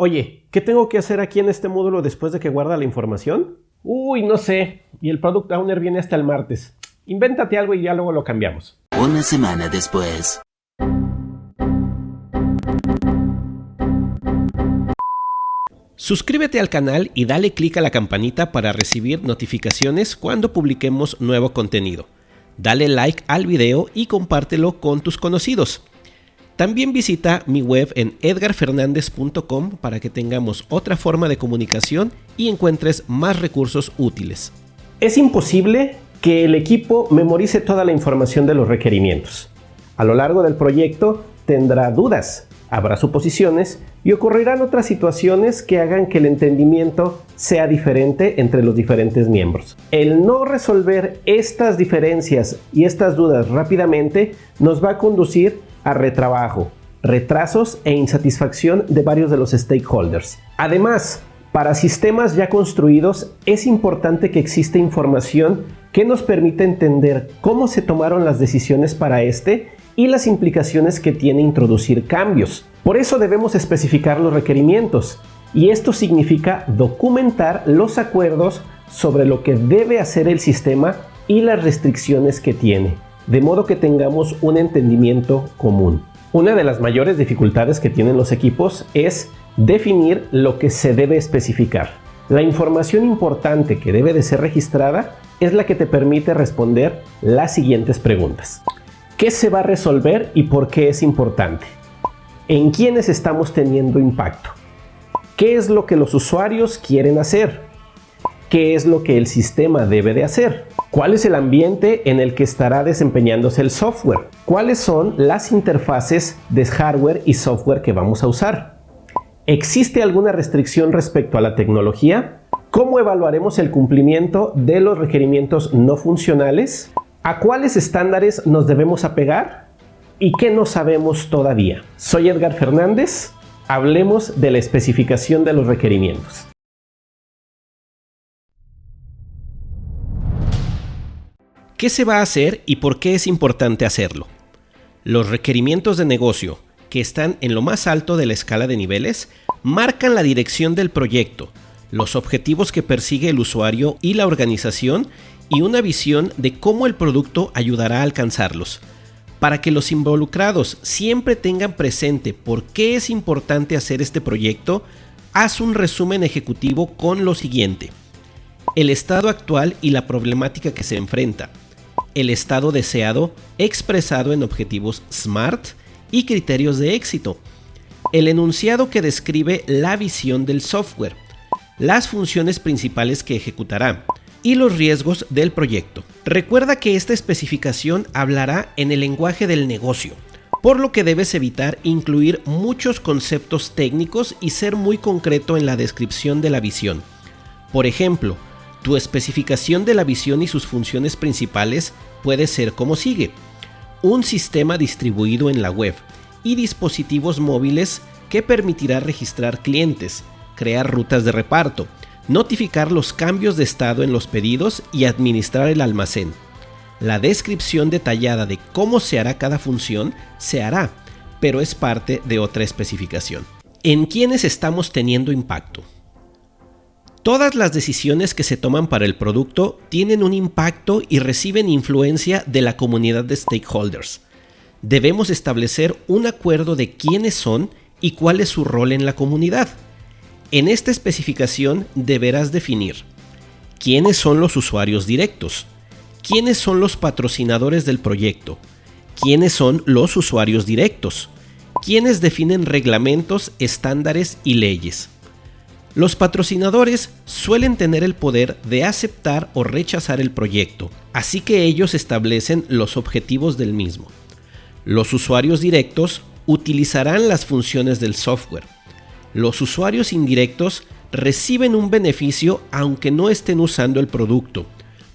Oye, ¿qué tengo que hacer aquí en este módulo después de que guarda la información? Uy, no sé. Y el Product Owner viene hasta el martes. Invéntate algo y ya luego lo cambiamos. Una semana después. Suscríbete al canal y dale clic a la campanita para recibir notificaciones cuando publiquemos nuevo contenido. Dale like al video y compártelo con tus conocidos. También visita mi web en edgarfernandez.com para que tengamos otra forma de comunicación y encuentres más recursos útiles. Es imposible que el equipo memorice toda la información de los requerimientos. A lo largo del proyecto tendrá dudas, habrá suposiciones y ocurrirán otras situaciones que hagan que el entendimiento sea diferente entre los diferentes miembros. El no resolver estas diferencias y estas dudas rápidamente nos va a conducir a retrabajo, retrasos e insatisfacción de varios de los stakeholders. Además, para sistemas ya construidos es importante que exista información que nos permita entender cómo se tomaron las decisiones para y las implicaciones que tiene introducir cambios. Por eso debemos especificar los requerimientos, y esto significa documentar los acuerdos sobre lo que debe hacer el sistema y las restricciones que tiene, de modo que tengamos un entendimiento común. Una de las mayores dificultades que tienen los equipos es definir lo que se debe especificar. La información importante que debe de ser registrada es la que te permite responder las siguientes preguntas. ¿Qué se va a resolver y por qué es importante? ¿En quiénes estamos teniendo impacto? ¿Qué es lo que los usuarios quieren hacer? ¿Qué es lo que el sistema debe de hacer? ¿Cuál es el ambiente en el que estará desempeñándose el software? ¿Cuáles son las interfaces de hardware y software que vamos a usar? ¿Existe alguna restricción respecto a la tecnología? ¿Cómo evaluaremos el cumplimiento de los requerimientos no funcionales? ¿A cuáles estándares nos debemos apegar? ¿Y qué no sabemos todavía? Soy Edgar Fernández. Hablemos de la especificación de los requerimientos. ¿Qué se va a hacer y por qué es importante hacerlo? Los requerimientos de negocio, que están en lo más alto de la escala de niveles, marcan la dirección del proyecto, los objetivos que persigue el usuario y la organización y una visión de cómo el producto ayudará a alcanzarlos. Para que los involucrados siempre tengan presente por qué es importante hacer este proyecto, haz un resumen ejecutivo con lo siguiente: el estado actual y la problemática que se enfrenta, el estado deseado expresado en objetivos SMART y criterios de éxito, el enunciado que describe la visión del software, las funciones principales que ejecutará y los riesgos del proyecto. Recuerda que esta especificación hablará en el lenguaje del negocio, por lo que debes evitar incluir muchos conceptos técnicos y ser muy concreto en la descripción de la visión. Por ejemplo, tu especificación de la visión y sus funciones principales puede ser como sigue: un sistema distribuido en la web y dispositivos móviles que permitirá registrar clientes, crear rutas de reparto, notificar los cambios de estado en los pedidos y administrar el almacén. La descripción detallada de cómo se hará cada función se hará, pero es parte de otra especificación. ¿En quiénes estamos teniendo impacto? Todas las decisiones que se toman para el producto tienen un impacto y reciben influencia de la comunidad de stakeholders. Debemos establecer un acuerdo de quiénes son y cuál es su rol en la comunidad. En esta especificación deberás definir quiénes son los usuarios directos, quiénes son los patrocinadores del proyecto, quiénes son los usuarios directos, quiénes definen reglamentos, estándares y leyes. Los patrocinadores suelen tener el poder de aceptar o rechazar el proyecto, así que ellos establecen los objetivos del mismo. Los usuarios directos utilizarán las funciones del software. Los usuarios indirectos reciben un beneficio aunque no estén usando el producto.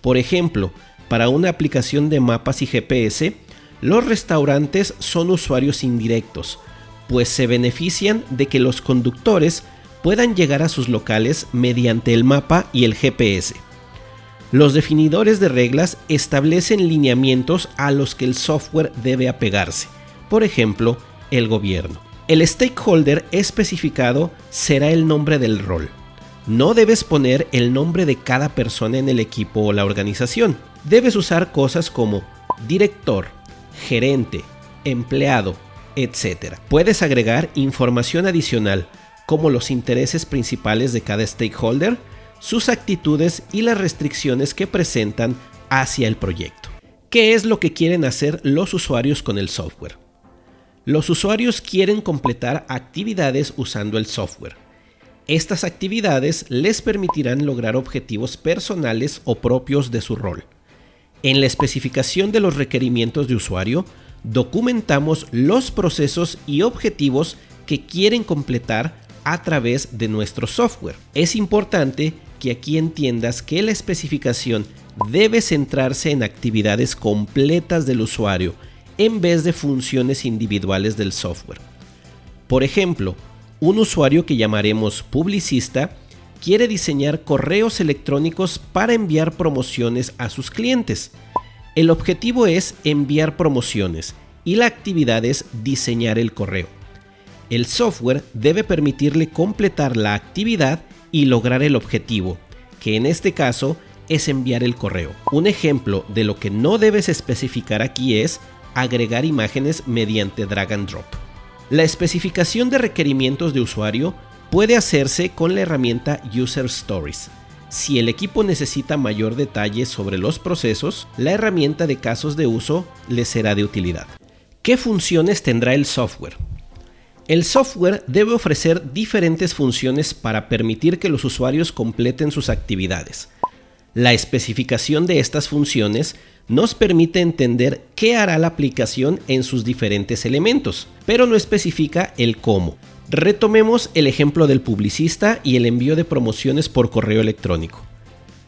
Por ejemplo, para una aplicación de mapas y GPS, los restaurantes son usuarios indirectos, pues se benefician de que los conductores puedan llegar a sus locales mediante el mapa y el GPS. Los definidores de reglas establecen lineamientos a los que el software debe apegarse, por ejemplo, el gobierno. El stakeholder especificado será el nombre del rol. No debes poner el nombre de cada persona en el equipo o la organización. Debes usar cosas como director, gerente, empleado, etc. Puedes agregar información adicional como los intereses principales de cada stakeholder, sus actitudes y las restricciones que presentan hacia el proyecto. ¿Qué es lo que quieren hacer los usuarios con el software? Los usuarios quieren completar actividades usando el software. Estas actividades les permitirán lograr objetivos personales o propios de su rol. En la especificación de los requerimientos de usuario, documentamos los procesos y objetivos que quieren completar a través de nuestro software. Es importante que aquí entiendas que la especificación debe centrarse en actividades completas del usuario en vez de funciones individuales del software. Por ejemplo, un usuario que llamaremos publicista quiere diseñar correos electrónicos para enviar promociones a sus clientes. El objetivo es enviar promociones y la actividad es diseñar el correo. El software debe permitirle completar la actividad y lograr el objetivo, que en este caso es enviar el correo. Un ejemplo de lo que no debes especificar aquí es agregar imágenes mediante drag and drop. La especificación de requerimientos de usuario puede hacerse con la herramienta User Stories. Si el equipo necesita mayor detalle sobre los procesos, la herramienta de casos de uso les será de utilidad. ¿Qué funciones tendrá el software? El software debe ofrecer diferentes funciones para permitir que los usuarios completen sus actividades. La especificación de estas funciones nos permite entender qué hará la aplicación en sus diferentes elementos, pero no especifica el cómo. Retomemos el ejemplo del publicista y el envío de promociones por correo electrónico.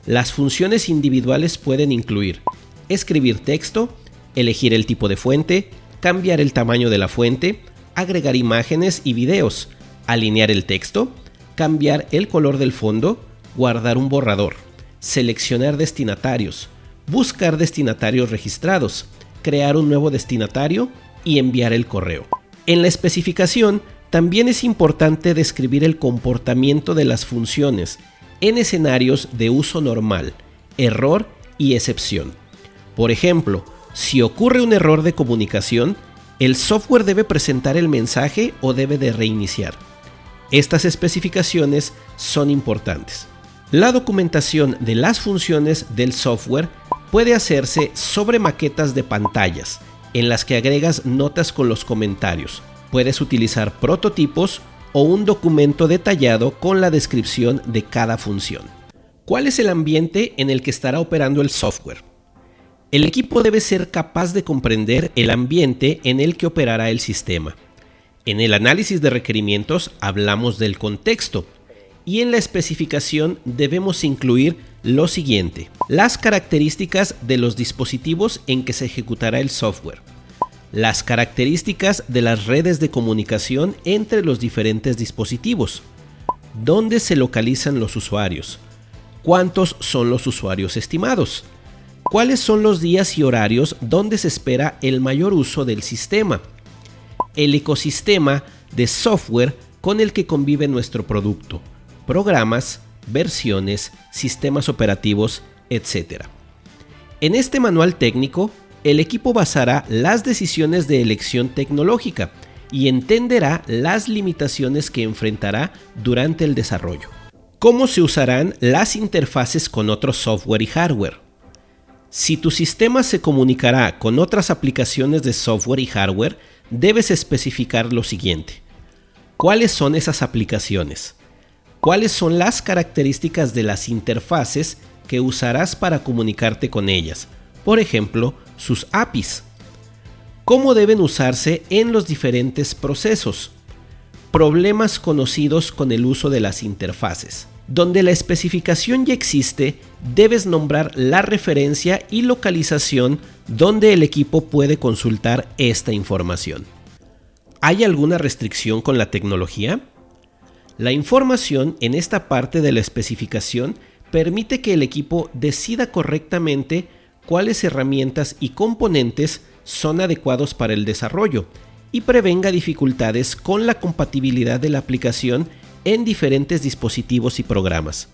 Las funciones individuales pueden incluir escribir texto, elegir el tipo de fuente, cambiar el tamaño de la fuente, agregar imágenes y videos, alinear el texto, cambiar el color del fondo, guardar un borrador, seleccionar destinatarios, buscar destinatarios registrados, crear un nuevo destinatario y enviar el correo. En la especificación también es importante describir el comportamiento de las funciones en escenarios de uso normal, error y excepción. Por ejemplo, si ocurre un error de comunicación, el software debe presentar el mensaje o debe de reiniciar. Estas especificaciones son importantes. La documentación de las funciones del software puede hacerse sobre maquetas de pantallas, en las que agregas notas con los comentarios. Puedes utilizar prototipos o un documento detallado con la descripción de cada función. ¿Cuál es el ambiente en el que estará operando el software? El equipo debe ser capaz de comprender el ambiente en el que operará el sistema. En el análisis de requerimientos hablamos del contexto y en la especificación debemos incluir lo siguiente: las características de los dispositivos en que se ejecutará el software, las características de las redes de comunicación entre los diferentes dispositivos, dónde se localizan los usuarios, cuántos son los usuarios estimados, cuáles son los días y horarios donde se espera el mayor uso del sistema, el ecosistema de software con el que convive nuestro producto, programas, versiones, sistemas operativos, etc. En este manual técnico, el equipo basará las decisiones de elección tecnológica y entenderá las limitaciones que enfrentará durante el desarrollo. ¿Cómo se usarán las interfaces con otro software y hardware? Si tu sistema se comunicará con otras aplicaciones de software y hardware, debes especificar lo siguiente: ¿cuáles son esas aplicaciones? ¿Cuáles son las características de las interfaces que usarás para comunicarte con ellas? Por ejemplo, sus APIs. ¿Cómo deben usarse en los diferentes procesos? Problemas conocidos con el uso de las interfaces. Donde la especificación ya existe, debes nombrar la referencia y localización donde el equipo puede consultar esta información. ¿Hay alguna restricción con la tecnología? La información en esta parte de la especificación permite que el equipo decida correctamente cuáles herramientas y componentes son adecuados para el desarrollo y prevenga dificultades con la compatibilidad de la aplicación en diferentes dispositivos y programas.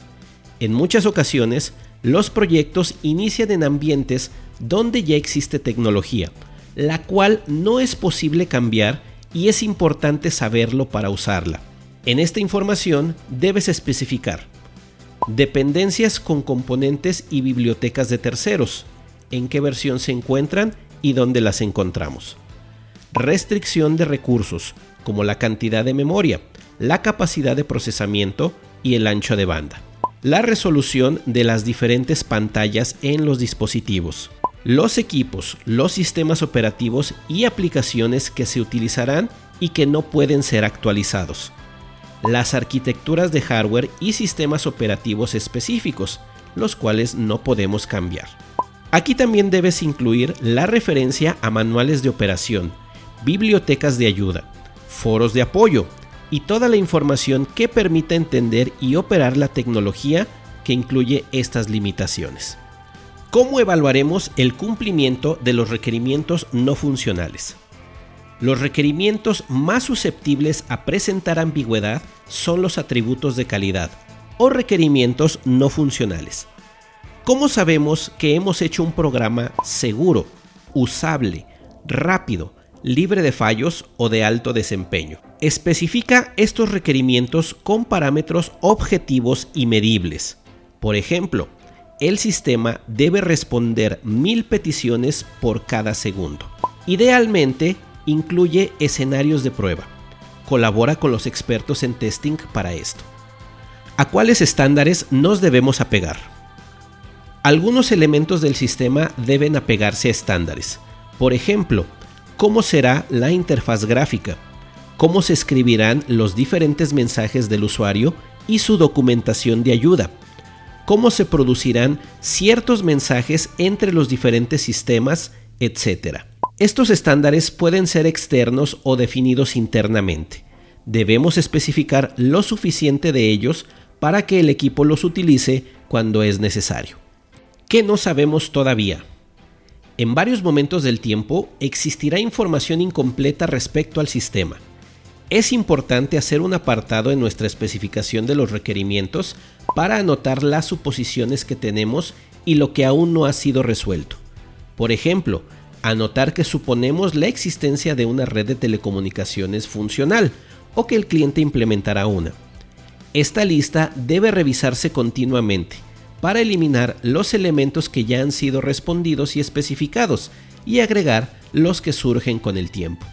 En muchas ocasiones, los proyectos inician en ambientes donde ya existe tecnología, la cual no es posible cambiar y es importante saberlo para usarla. En esta información debes especificar dependencias con componentes y bibliotecas de terceros, en qué versión se encuentran y dónde las encontramos. Restricción de recursos, como la cantidad de memoria, la capacidad de procesamiento y el ancho de banda. La resolución de las diferentes pantallas en los dispositivos. Los equipos, los sistemas operativos y aplicaciones que se utilizarán y que no pueden ser actualizados. Las arquitecturas de hardware y sistemas operativos específicos, los cuales no podemos cambiar. Aquí también debes incluir la referencia a manuales de operación, bibliotecas de ayuda, foros de apoyo y toda la información que permita entender y operar la tecnología que incluye estas limitaciones. ¿Cómo evaluaremos el cumplimiento de los requerimientos no funcionales? Los requerimientos más susceptibles a presentar ambigüedad son los atributos de calidad o requerimientos no funcionales. ¿Cómo sabemos que hemos hecho un programa seguro, usable, rápido, libre de fallos o de alto desempeño? Especifica estos requerimientos con parámetros objetivos y medibles. Por ejemplo, el sistema debe responder 1000 peticiones por cada segundo. Idealmente, incluye escenarios de prueba. Colabora con los expertos en testing para esto. ¿A cuáles estándares nos debemos apegar? Algunos elementos del sistema deben apegarse a estándares. Por ejemplo, ¿cómo será la interfaz gráfica? ¿Cómo se escribirán los diferentes mensajes del usuario y su documentación de ayuda? ¿Cómo se producirán ciertos mensajes entre los diferentes sistemas, etcétera? Estos estándares pueden ser externos o definidos internamente. Debemos especificar lo suficiente de ellos para que el equipo los utilice cuando es necesario. ¿Qué no sabemos todavía? En varios momentos del tiempo existirá información incompleta respecto al sistema. Es importante hacer un apartado en nuestra especificación de los requerimientos para anotar las suposiciones que tenemos y lo que aún no ha sido resuelto. Por ejemplo, anotar que suponemos la existencia de una red de telecomunicaciones funcional o que el cliente implementará una. Esta lista debe revisarse continuamente para eliminar los elementos que ya han sido respondidos y especificados y agregar los que surgen con el tiempo.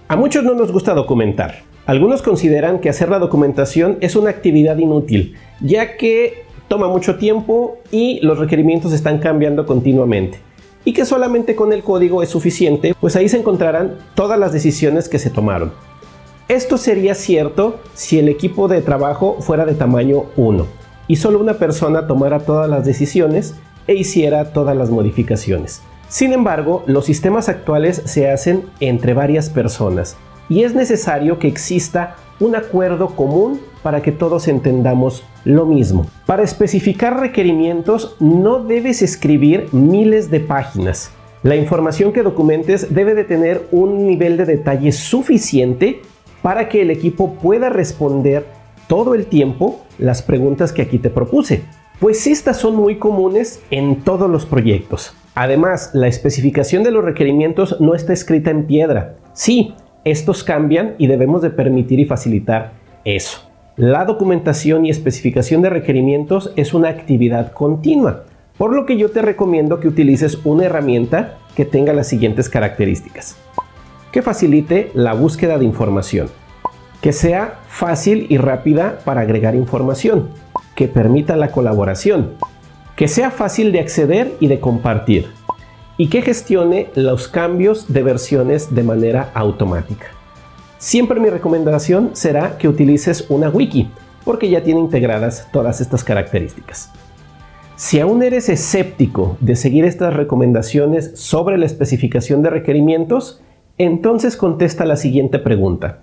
A muchos no nos gusta documentar. Algunos consideran que hacer la documentación es una actividad inútil, ya que toma mucho tiempo y los requerimientos están cambiando continuamente. Y que solamente con el código es suficiente, pues ahí se encontrarán todas las decisiones que se tomaron. Esto sería cierto si el equipo de trabajo fuera de tamaño 1 y solo una persona tomara todas las decisiones e hiciera todas las modificaciones. Sin embargo, los sistemas actuales se hacen entre varias personas y es necesario que exista un acuerdo común para que todos entendamos lo mismo. Para especificar requerimientos no debes escribir miles de páginas. La información que documentes debe de tener un nivel de detalle suficiente para que el equipo pueda responder todo el tiempo las preguntas que aquí te propuse, pues estas son muy comunes en todos los proyectos. Además, la especificación de los requerimientos no está escrita en piedra. Sí, estos cambian y debemos de permitir y facilitar eso. La documentación y especificación de requerimientos es una actividad continua, por lo que yo te recomiendo que utilices una herramienta que tenga las siguientes características. Que facilite la búsqueda de información. Que sea fácil y rápida para agregar información. Que permita la colaboración. Que sea fácil de acceder y de compartir. Y que gestione los cambios de versiones de manera automática. Siempre mi recomendación será que utilices una wiki, porque ya tiene integradas todas estas características. Si aún eres escéptico de seguir estas recomendaciones sobre la especificación de requerimientos, entonces contesta la siguiente pregunta.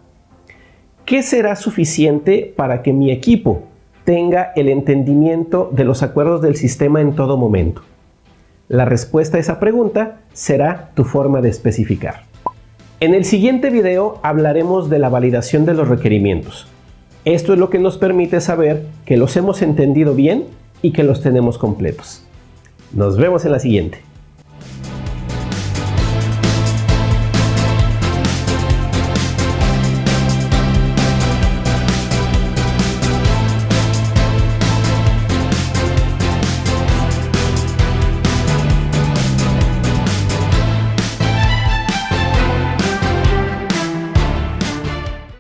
¿Qué será suficiente para que mi equipo tenga el entendimiento de los acuerdos del sistema en todo momento? La respuesta a esa pregunta será tu forma de especificar. En el siguiente video hablaremos de la validación de los requerimientos. Esto es lo que nos permite saber que los hemos entendido bien y que los tenemos completos. Nos vemos en la siguiente.